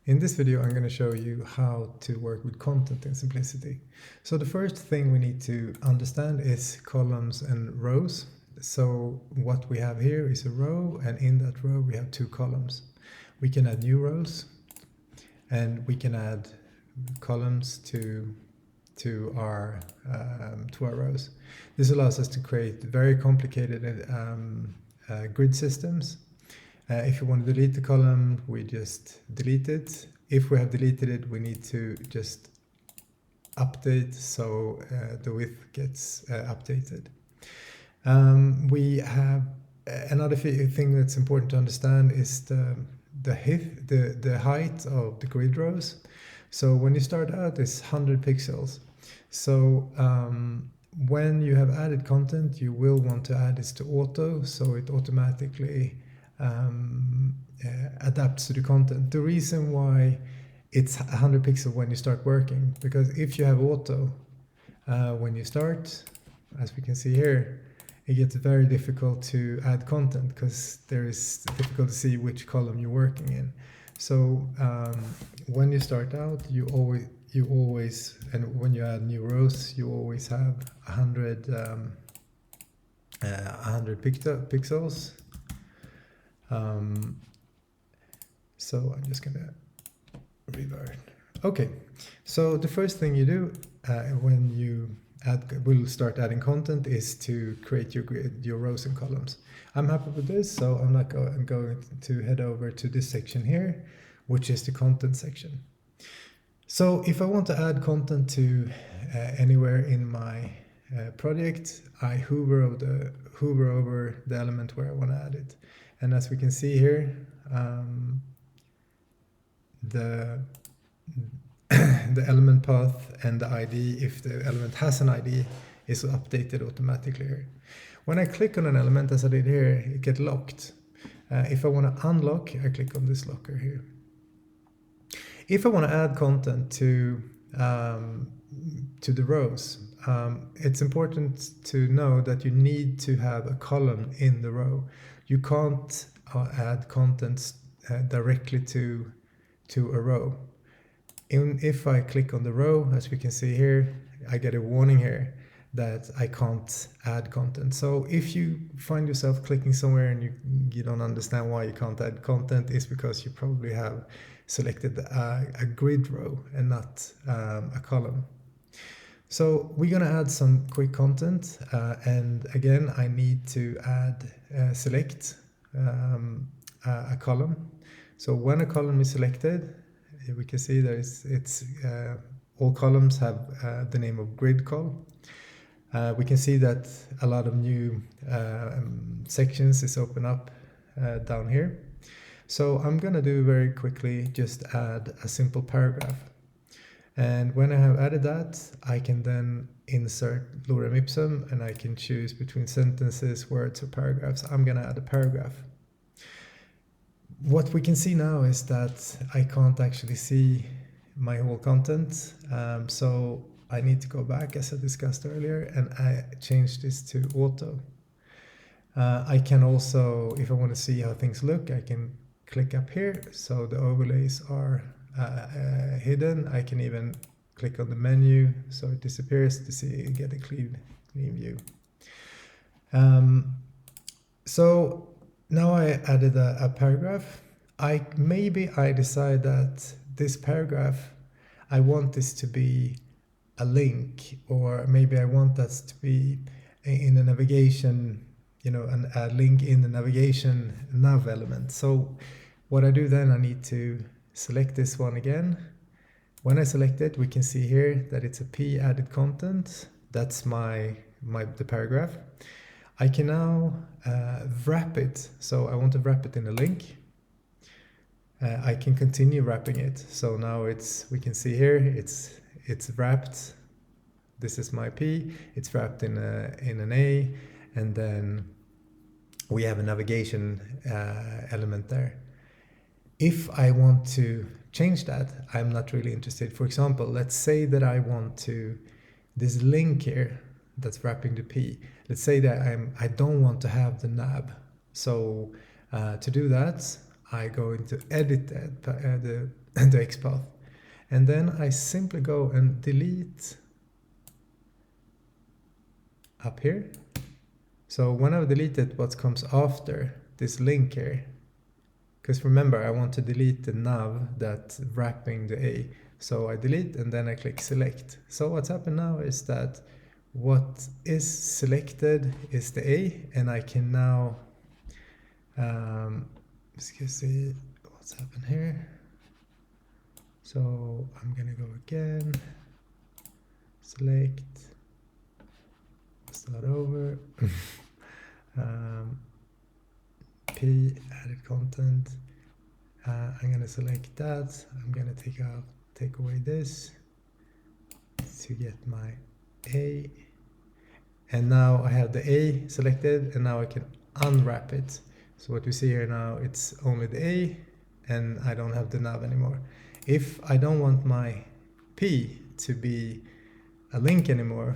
In this video, I'm going to show you how to work with content in Simplicity. So the first thing we need to understand is columns and rows. So what we have here is a row, and in that row we have two columns. We can add new rows, and we can add columns to our rows. This allows us to create very complicated grid systems. If you want to delete the column, we just delete it. If we have deleted it, we need to just update so the width gets updated. We have another thing that's important to understand is the height of the grid rows. So when you start out, it's 100 pixels. So when you have added content, you will want to add this to auto, so it automatically adapts to the content. The reason why it's 100 pixels when you start working, because if you have auto when you start, as we can see here, it gets very difficult to add content because there is difficult to see which column you're working in. So when you start out, you always, and when you add new rows, you always have 100 pixels. So I'm just gonna revert. Okay, so the first thing you do when you will start adding content is to create your rows and columns. I'm happy with this, so I'm going to head over to this section here, which is the content section. So if I want to add content to anywhere in my project, I hover over the element where I want to add it. And as we can see here, the element path and the ID, if the element has an ID, is updated automatically here. When I click on an element, as I did here, it gets locked. If I want to unlock, I click on this locker here. If I want to add content to the rows, it's important to know that you need to have a column in the row. You can't add content directly to a row. If I click on the row, as we can see here, I get a warning here that I can't add content. So if you find yourself clicking somewhere and you don't understand why you can't add content, it's because you probably have selected a grid row and not a column. So we're going to add some quick content, and again I need to select a column. So when a column is selected, we can see that all columns have the name of grid col. We can see that a lot of new sections is open up down here. So I'm going to do very quickly just add a simple paragraph. And when I have added that, I can then insert lorem ipsum, and I can choose between sentences, words, or paragraphs. I'm going to add a paragraph. What we can see now is that I can't actually see my whole content. So I need to go back, as I discussed earlier, and I change this to auto. I can also, if I want to see how things look, I can click up here. So the overlays are hidden. I can even click on the menu so it disappears to get a clean view. So now I added a paragraph. Maybe I decide that this paragraph, I want this to be a link, or maybe I want that to be in the navigation, a link in the navigation nav element. So what I do then, I need to select this one again. When I select it, we can see here that it's a P added content. That's the paragraph. I can now wrap it. So I want to wrap it in a link. I can continue wrapping it. So now we can see here, it's wrapped. This is my P. It's wrapped in an A, and then we have a navigation element there. If I want to change that, I'm not really interested. For example, let's say that I want this link here that's wrapping the P. Let's say that I don't want to have the nav. So to do that, I go into edit the XPath. And then I simply go and delete up here. So when I've deleted what comes after this link here, because remember I want to delete the nav that's wrapping the A. So I delete and then I click select. So what's happened now is that what is selected is the A, and I can now let's see what's happened here. So I'm gonna go again, select, start over, P, added content. I'm gonna select that. I'm gonna take away this to get my A, and now I have the A selected, and now I can unwrap it. So what we see here now, it's only the A, and I don't have the nav anymore. If I don't want my P to be a link anymore,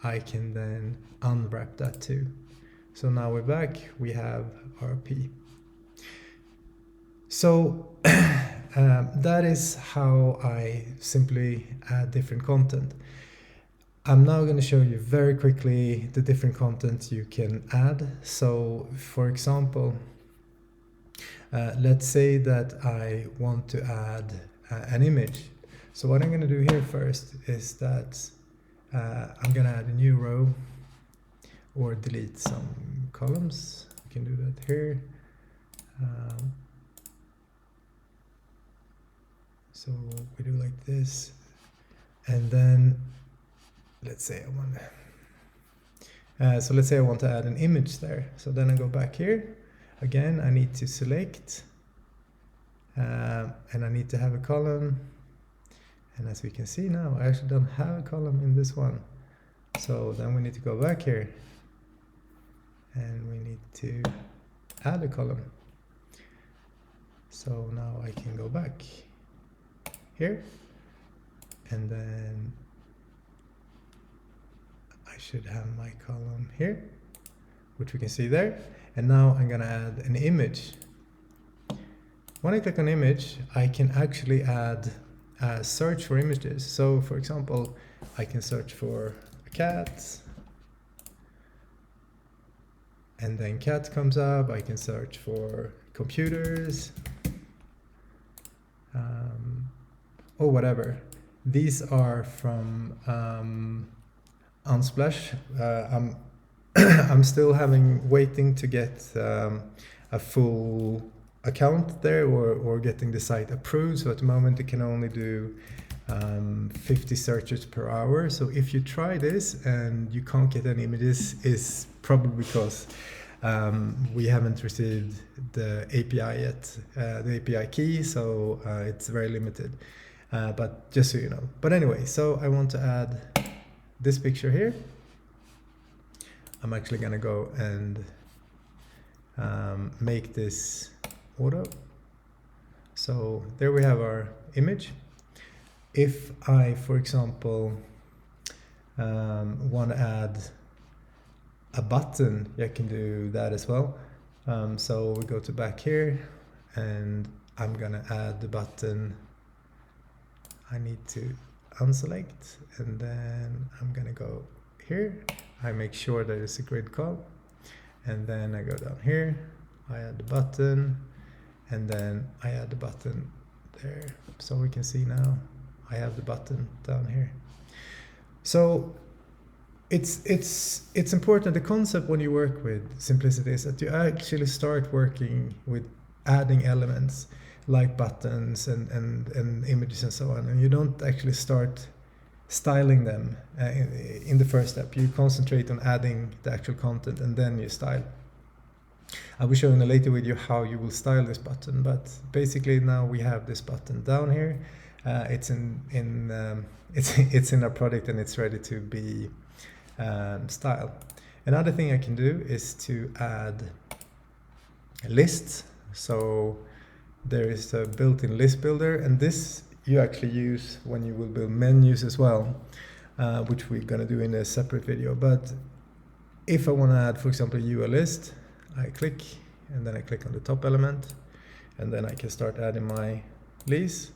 I can then unwrap that too. So now we're back, we have our P. So that is how I simply add different content. I'm now going to show you very quickly the different content you can add. So for example, let's say that I want to add an image. So what I'm going to do here first is that I'm going to add a new row or delete some columns. I can do that here. So we do like this, and then let's say I want so let's say I want to add an image there. So then I go back here again. I need to select, and I need to have a column. And as we can see now, I actually don't have a column in this one. So then we need to go back here, and we need to add a column. So now I can go back here, and then I should have my column here, which we can see there. And now I'm gonna add an image. When I click on image, I can actually add search for images. So for example, I can search for a cat, and then cat comes up. I can search for computers, or whatever. These are from Unsplash. I'm still waiting to get a full account there, or getting the site approved. So at the moment it can only do 50 searches per hour. So if you try this and you can't get any images, it's probably because we haven't received the API yet, the API key, so it's very limited. But just so you know. But anyway, so I want to add this picture here. I'm actually gonna go and make this auto. So there we have our image. If I, for example, want to add a button, I can do that as well. So we go to back here, and I'm gonna add the button. I need to unselect, and then I'm gonna go here. I make sure that it's a grid call, and then I go down here, I add the button, and then I add the button there. So we can see now I have the button down here. So it's important. The concept when you work with Simplicity is that you actually start working with adding elements like buttons and images and so on, and you don't actually start styling them in the first step. You concentrate on adding the actual content, and then you style. I will show in a later video how you will style this button, but basically now we have this button down here. It's in our product, and it's ready to be styled. Another thing I can do is to add a list. So there is a built-in list builder, and this you actually use when you will build menus as well, which we're going to do in a separate video. But if I want to add, for example, a UL list, I click, and then I click on the top element, and then I can start adding my list.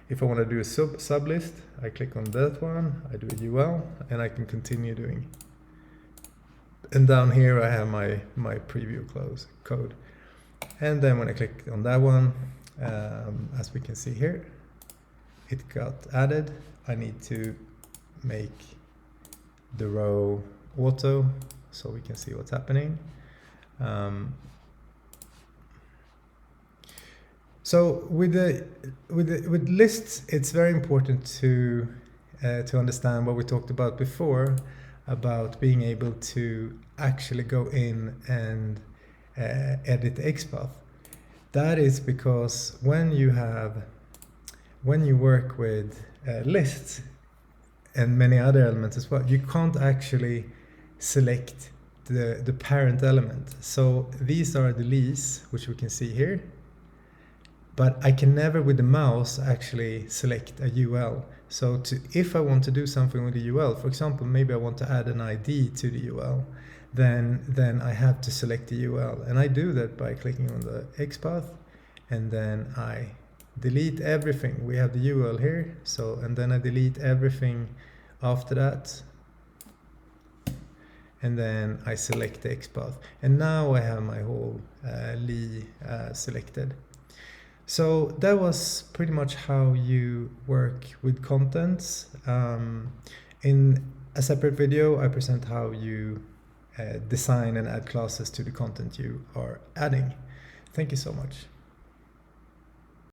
If I want to do a sub list, I click on that one, I do a UL, and I can continue doing. And down here I have my preview code. And then when I click on that one, as we can see here, it got added. I need to make the row auto so we can see what's happening. So with lists, it's very important to understand what we talked about before, about being able to actually go in and edit the XPath. That is because when you work with lists and many other elements as well, you can't actually select the parent element. So these are the leaves, which we can see here, but I can never with the mouse actually select a UL. So if I want to do something with the UL, for example, maybe I want to add an ID to the UL, then I have to select the UL. And I do that by clicking on the XPath, and then I delete everything. We have the UL here, and then I delete everything after that. And then I select the XPath. And now I have my whole Lee selected. So that was pretty much how you work with contents. In a separate video, I present how you design and add classes to the content you are adding. Thank you so much.